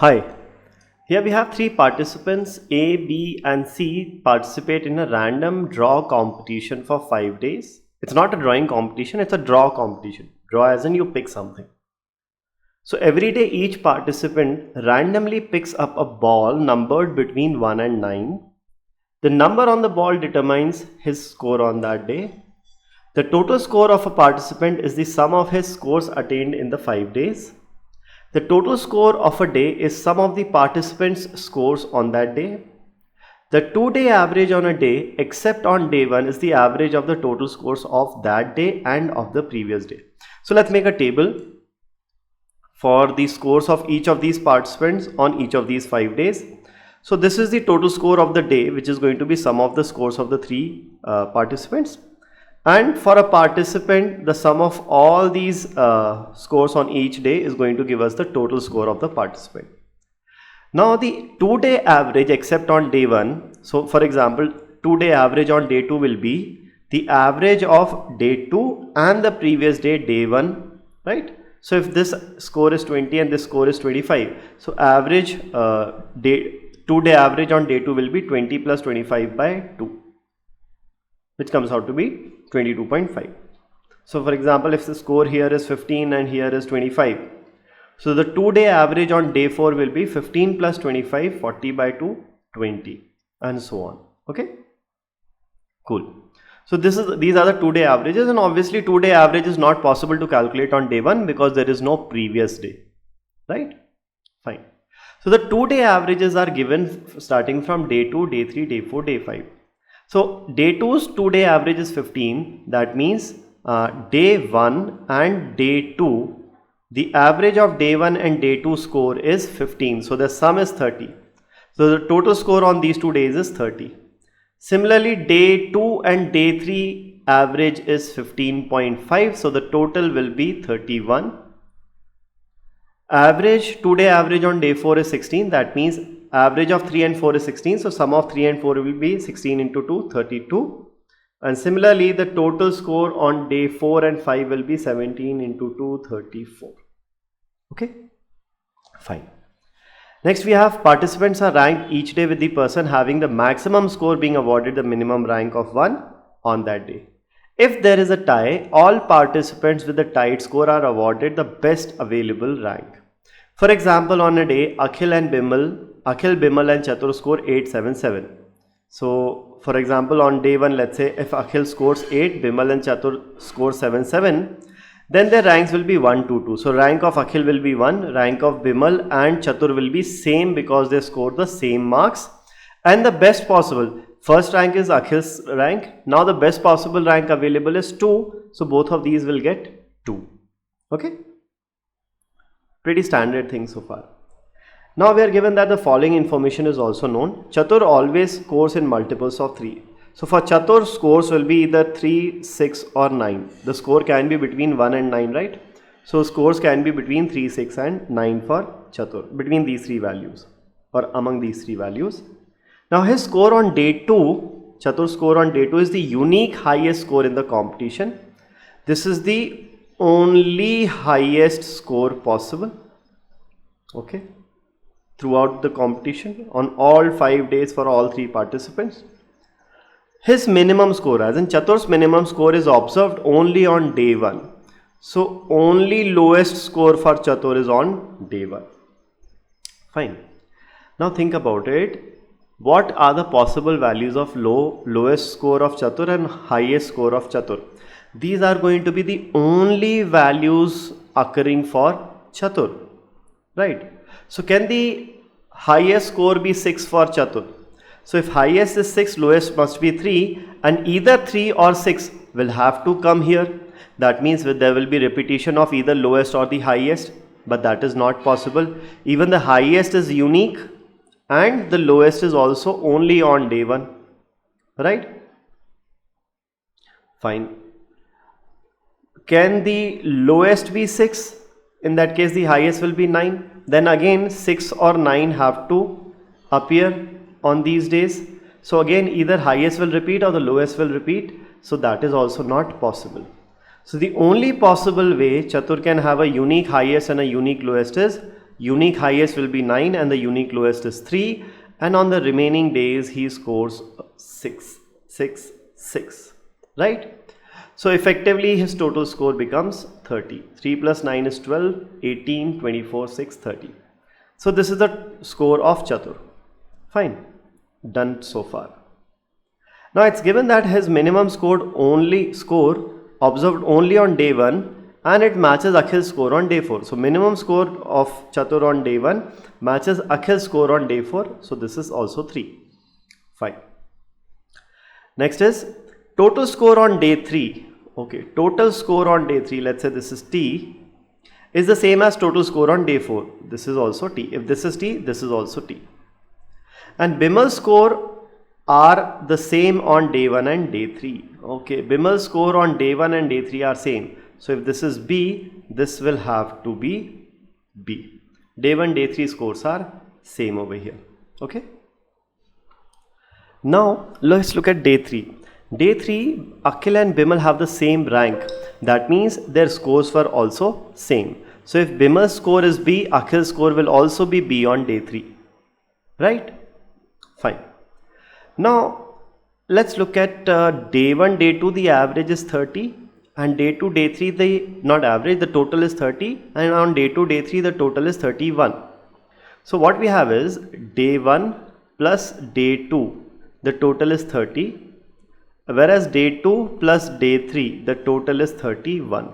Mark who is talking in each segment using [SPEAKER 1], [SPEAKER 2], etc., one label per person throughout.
[SPEAKER 1] Hi, here we have three participants A, B and C participate in a random draw competition for 5 days. It's not a drawing competition, it's a draw competition. Draw as in you pick something. So every day each participant randomly picks up a ball numbered between 1 and 9. The number on the ball determines his score on that day. The total score of a participant is the sum of his scores attained in the 5 days. The total score of a day is sum of the participants' scores on that day. The 2-day average on a day except on day 1 is the average of the total scores of that day and of the previous day. So let's make a table for the scores of each of these participants on each of these 5 days. So this is the total score of the day, which is going to be sum of the scores of the three participants. And for a participant, the sum of all these scores on each day is going to give us the total score of the participant. Now the 2-day average except on day 1. So for example, 2-day average on day 2 will be the average of day 2 and the previous day, day 1, right? So if this score is 20 and this score is 25, so average 2-day average on day 2 will be 20 plus 25 by 2, which comes out to be 22.5. So for example, if the score here is 15 and here is 25, so the 2-day average on day 4 will be 15 plus 25, 40 by 2, 20, and so on. Okay, cool. So these are the 2-day averages, and obviously 2-day average is not possible to calculate on day 1 because there is no previous day, right? Fine. So the 2-day averages are given starting from day 2, day 3, day 4, day 5. So day 2's 2-day average is 15. That means day 1 and day 2, the average of day 1 and day 2 score is 15. So the sum is 30. So the total score on these 2 days is 30. Similarly, day 2 and day 3 average is 15.5. So the total will be 31. Average 2-day average on day 4 is 16. That means average of 3 and 4 is 16. So sum of 3 and 4 will be 16 into 2, 32. And similarly, the total score on day 4 and 5 will be 17 into 2, 34. Okay, fine. Next we have participants are ranked each day with the person having the maximum score being awarded the minimum rank of 1 on that day. If there is a tie, all participants with the tied score are awarded the best available rank. For example, on a day, Akhil, Bimal and Chatur score 877. So for example, on day 1, let's say if Akhil scores 8, Bimal and Chatur score 77, then their ranks will be 1, 2, 2. So rank of Akhil will be 1, rank of Bimal and Chatur will be same because they scored the same marks. And the best possible, first rank is Akhil's rank. Now the best possible rank available is 2. So both of these will get 2. Okay. Pretty standard thing so far. Now we are given that the following information is also known. Chatur always scores in multiples of 3. So for Chatur, scores will be either 3, 6 or 9. The score can be between 1 and 9, right? So scores can be between 3, 6 and 9 for Chatur, between these three values or among these three values. Now his score on day 2, Chatur's score on day 2 is the unique highest score in the competition. This is the only highest score possible, okay, throughout the competition on all 5 days for all three participants. His minimum score, as in Chatur's minimum score, is observed only on day 1. So only lowest score for Chatur is on day 1. Fine. Now think about it. What are the possible values of lowest score of Chatur and highest score of Chatur? These are going to be the only values occurring for Chatur, right? So can the highest score be 6 for Chatur? So if highest is 6, lowest must be 3, and either 3 or 6 will have to come here. That means there will be repetition of either lowest or the highest, but that is not possible. Even the highest is unique and the lowest is also only on day 1, right? Fine. Can the lowest be 6? In that case, the highest will be 9. Then again, 6 or 9 have to appear on these days. So again, either highest will repeat or the lowest will repeat. So that is also not possible. So the only possible way Chatur can have a unique highest and a unique lowest is Unique highest will be 9 and the unique lowest is 3, and on the remaining days he scores 6, 6, 6, right? So effectively his total score becomes 30. 3 plus 9 is 12, 18, 24, 6, 30. So this is the score of Chatur. Fine, done so far. Now it's given that his minimum score observed only on day 1 and it matches Akhil's score on day 4. So minimum score of Chatur on day 1 matches Akhil's score on day 4. So this is also 3. Fine. Next is total score on day 3. Okay, total score on day 3, let's say this is T, is the same as total score on day 4. This is also T. If this is T, this is also T. And Bimal's score are the same on day 1 and day 3. Okay, Bimal's score on day 1 and day 3 are same. So if this is B, this will have to be B. Day 1, day 3 scores are same over here. Okay. Now let's look at day 3. Day 3, Akhil and Bimal have the same rank. That means their scores were also same. So if Bimal's score is B, Akhil's score will also be B on day 3. Right? Fine. Now let's look at day 1, day 2, the average is 30. And day 2, day 3, the total is 30. And on day 2, day 3, the total is 31. So what we have is day 1 plus day 2, the total is 30. Whereas day 2 plus day 3, the total is 31.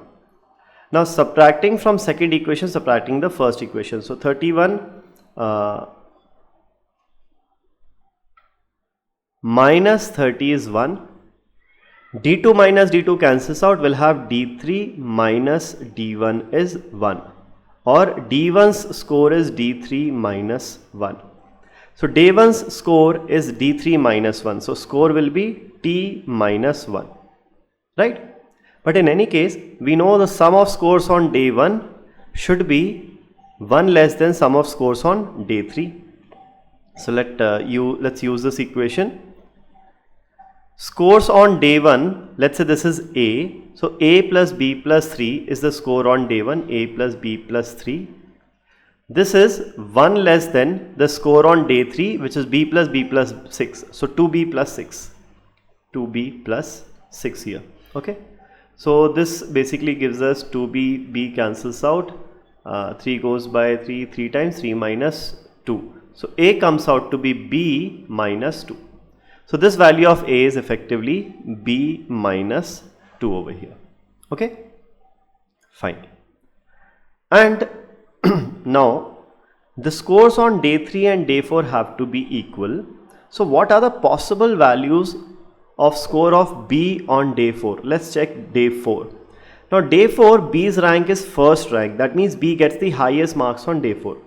[SPEAKER 1] Now subtracting from second equation, subtracting the first equation. So 31 minus 30 is 1. D2 minus D2 cancels out, we'll have D3 minus D1 is 1. Or D1's score is D3 minus 1. So day 1's score is D3 minus 1. So score will be T minus 1. Right? But in any case, we know the sum of scores on day 1 should be 1 less than sum of scores on day 3. So let's use this equation. Scores on day 1, let's say this is A. So A plus B plus 3 is the score on day 1. A plus B plus 3. This is 1 less than the score on day 3, which is B plus 6. So 2B plus 6. 2B plus 6 here. Okay. So this basically gives us 2B, B cancels out. 3 goes by 3 times, 3 minus 2. So A comes out to be B minus 2. So this value of A is effectively B minus 2 over here. Okay. Fine. And now the scores on day 3 and day 4 have to be equal. So what are the possible values of score of B on day 4? Let's check day 4. Now day 4, B's rank is first rank. That means B gets the highest marks on day 4.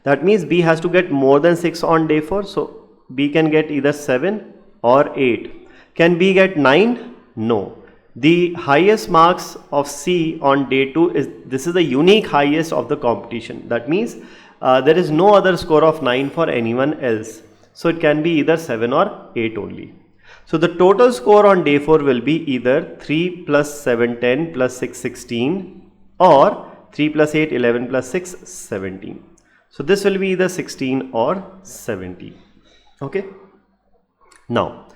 [SPEAKER 1] That means B has to get more than 6 on day 4. So B can get either 7 or 8. Can B get 9? No. The highest marks of C on day 2 is the unique highest of the competition. That means there is no other score of 9 for anyone else. So it can be either 7 or 8 only. So the total score on day 4 will be either 3 plus 7, 10 plus 6, 16 or 3 plus 8, 11 plus 6, 17. So this will be either 16 or 17. Okay. Now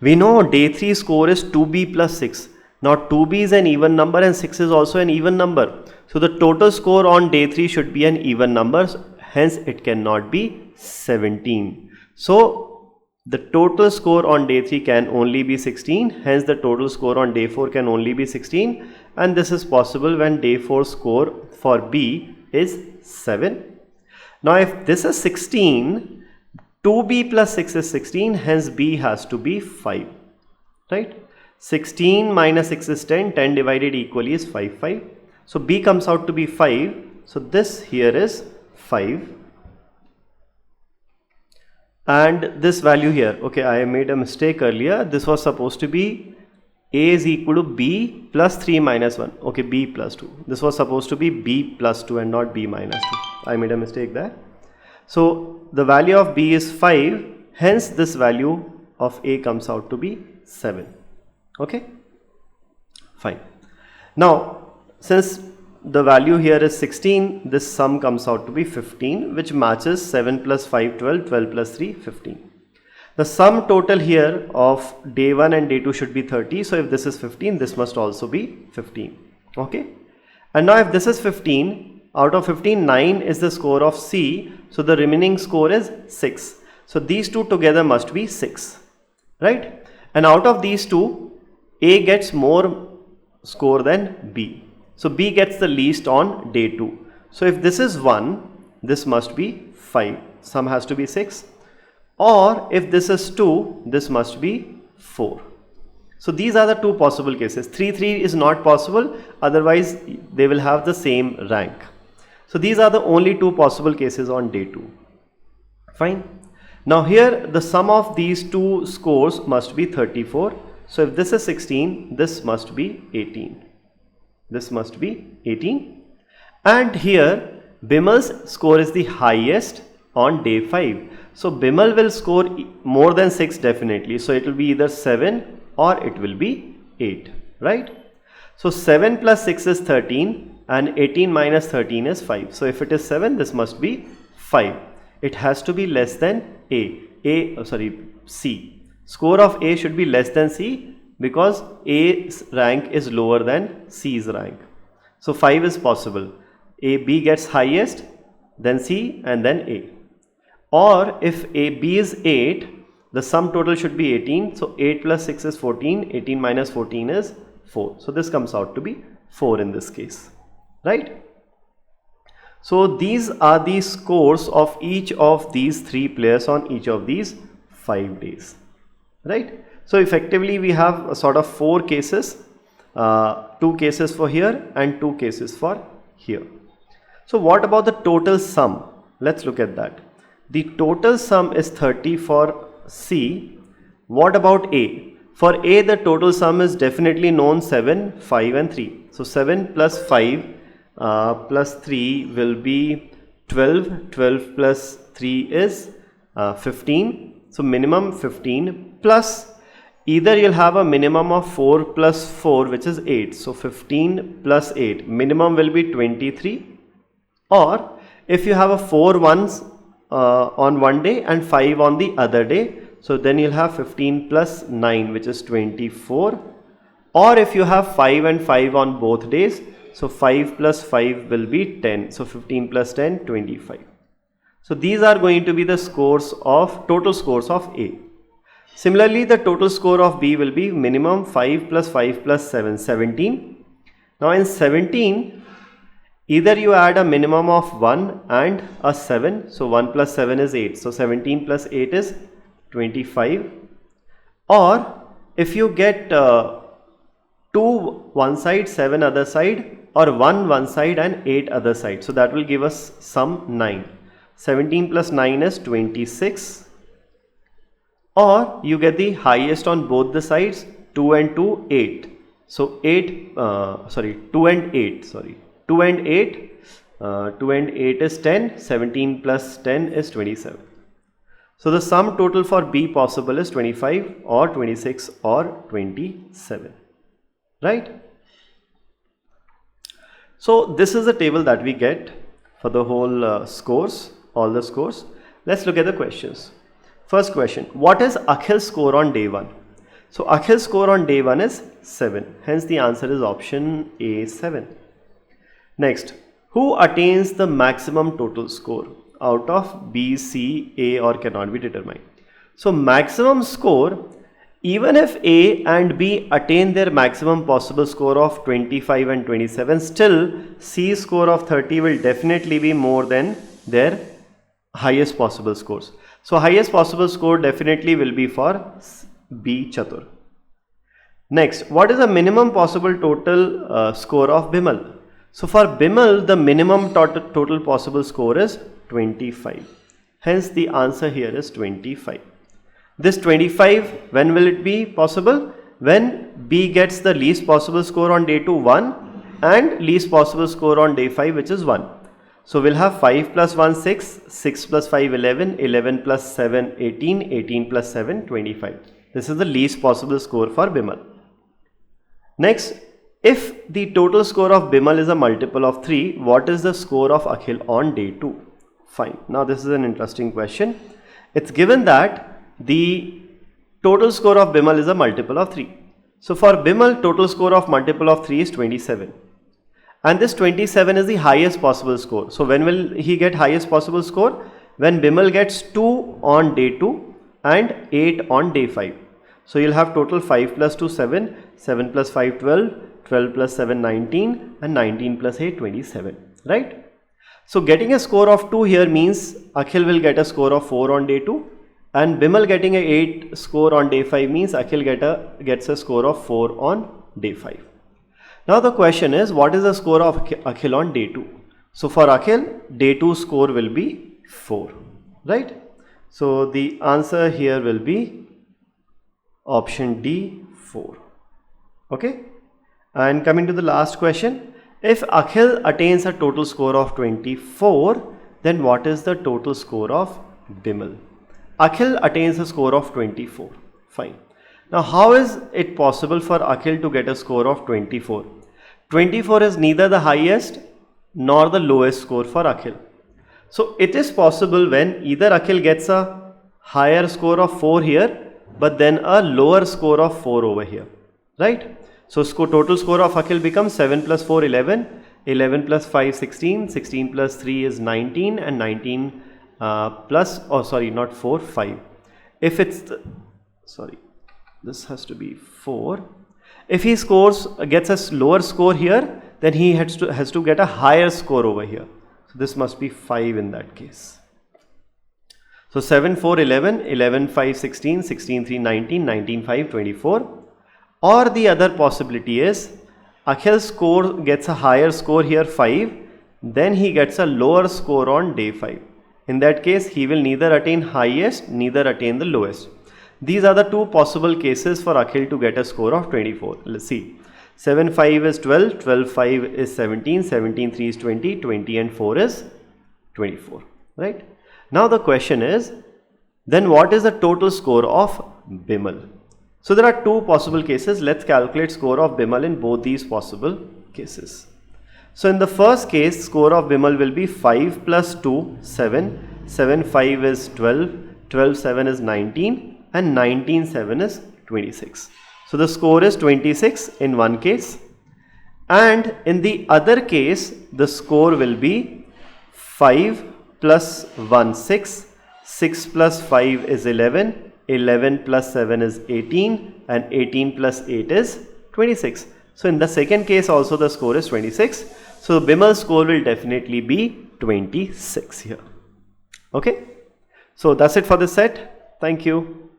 [SPEAKER 1] we know day 3 score is 2B plus 6. Now 2B is an even number and 6 is also an even number. So the total score on day 3 should be an even number. Hence it cannot be 17. So the total score on day 3 can only be 16. Hence the total score on day 4 can only be 16. And this is possible when day 4 score for B is 7. Now if this is 16, 2B plus 6 is 16. Hence B has to be 5. Right? 16 minus 6 is 10. 10 divided equally is 5. So B comes out to be 5. So this here is 5. And this value here, okay, I made a mistake earlier. This was supposed to be A is equal to B plus 3 minus 1. Okay, B plus 2. This was supposed to be B plus 2 and not B minus 2. I made a mistake there. So the value of B is 5. Hence this value of A comes out to be 7. Okay, fine. Now since the value here is 16, this sum comes out to be 15, which matches 7 plus 5, 12, 12 plus 3, 15. The sum total here of day 1 and day 2 should be 30. So if this is 15, this must also be 15. Okay. And now if this is 15, out of 15, 9 is the score of C. So the remaining score is 6. So these two together must be 6. Right. And out of these two, A gets more score than B. So B gets the least on day 2. So if this is 1, this must be 5. Sum has to be 6. Or if this is 2, this must be 4. So these are the two possible cases. 3, 3 is not possible. Otherwise, they will have the same rank. So these are the only two possible cases on day 2. Fine. Now here the sum of these two scores must be 34. So if this is 16, this must be 18. This must be 18. And here Bimal's score is the highest on day 5. So Bimal will score more than 6 definitely. So it will be either 7 or it will be 8. Right? So 7 plus 6 is 13 and 18 minus 13 is 5. So if it is 7, this must be 5. It has to be less than C. Score of A should be less than C because A's rank is lower than C's rank. So 5 is possible. B gets highest, then C and then A. Or if B is 8, the sum total should be 18. So 8 plus 6 is 14. 18 minus 14 is 4. So this comes out to be 4 in this case. Right? So these are the scores of each of these 3 players on each of these 5 days. Right? So effectively we have a sort of 4 cases, 2 cases for here and 2 cases for here. So what about the total sum? Let's look at that. The total sum is 30 for C. What about A? For A, the total sum is definitely known 7, 5 and 3. So 7 plus 5 plus 3 will be 12. 12 plus 3 is 15. So minimum 15 plus either you'll have a minimum of 4 plus 4 which is 8. So 15 plus 8. Minimum will be 23. Or if you have a 4 ones on one day and 5 on the other day, so then you'll have 15 plus 9 which is 24. Or if you have 5 and 5 on both days, so 5 plus 5 will be 10. So 15 plus 10, 25. So these are going to be the scores of total scores of A. Similarly, the total score of B will be minimum 5 plus 5 plus 7, 17. Now in 17, either you add a minimum of 1 and a 7. So 1 plus 7 is 8. So 17 plus 8 is 25. Or if you get 2 one side, 7 other side, or 1 one side and 8 other side. So that will give us sum 9. 17 plus 9 is 26. Or you get the highest on both the sides, 2 and 2, 8. So 2 and 8, 2 and 8, 2 and 8 is 10, 17 plus 10 is 27. So the sum total for B possible is 25 or 26 or 27, right? So this is the table that we get for the whole scores, all the scores. Let's look at the questions. First question, what is Akhil's score on day 1? So Akhil's score on day 1 is 7. Hence the answer is option A, 7. Next, who attains the maximum total score out of B, C, A or cannot be determined? So maximum score, even if A and B attain their maximum possible score of 25 and 27, still C's score of 30 will definitely be more than their highest possible scores. So highest possible score definitely will be for B, Chatur. Next, what is the minimum possible total score of Bimal? So for Bimal, the minimum total possible score is 25. Hence the answer here is 25. This 25, when will it be possible? When B gets the least possible score on day 2, 1 and least possible score on day 5, which is 1. So we'll have 5 plus 1, 6, 6 plus 5, 11, 11 plus 7, 18, 18 plus 7, 25. This is the least possible score for Bimal. Next, If the total score of Bimal is a multiple of 3, what is the score of Akhil on day 2? Fine. Now this is an interesting question. It's given that the total score of Bimal is a multiple of 3. So for Bimal, total score of multiple of 3 is 27. And this 27 is the highest possible score. So when will he get highest possible score? When Bimal gets 2 on day 2 and 8 on day 5. So you'll have total 5 plus 2 7, 7 plus 5 12, 12 plus 7 19 and 19 plus 8 27, right? So getting a score of 2 here means Akhil will get a score of 4 on day 2 and Bimal getting a 8 score on day 5 means Akhil gets a score of 4 on day 5. Now the question is, what is the score of Akhil on day 2? So for Akhil, day 2 score will be 4, right? So the answer here will be option D, 4. Okay? And coming to the last question, if Akhil attains a total score of 24, then what is the total score of Bimal? Akhil attains a score of 24. Fine. Now how is it possible for Akhil to get a score of 24? 24 is neither the highest nor the lowest score for Akhil. So it is possible when either Akhil gets a higher score of 4 here, but then a lower score of 4 over here, right? So total score of Akhil becomes 7 plus 4 11, 11 plus 5 16, 16 plus 3 is 19 and 19 plus, oh sorry, not 4, 5. If it's, this has to be 4. If he gets a lower score here, then he has to get a higher score over here. So this must be 5 in that case. So 7 4 11, 11 5 16, 16 3 19, 19 5 24. Or the other possibility is Akhil gets a higher score here 5, then he gets a lower score on day 5. In that case, he will neither attain highest, neither attain the lowest. These are the two possible cases for Akhil to get a score of 24. Let's see. 7 5 is 12, 12 5 is 17, 17 3 is 20, 20 and 4 is 24, right? Now the question is, then what is the total score of Bimal? So there are two possible cases. Let's calculate score of Bimal in both these possible cases. So in the first case, score of Bimal will be 5 plus 2, 7, 7 5 is 12, 12 7 is 19 and 19 7 is 26. So the score is 26 in one case, and in the other case the score will be 5 plus 1 6, 6 plus 5 is 11, 11 plus 7 is 18 and 18 plus 8 is 26. So in the second case also the score is 26. So Bimal's score will definitely be 26 here. Okay. So that's it for this set. Thank you.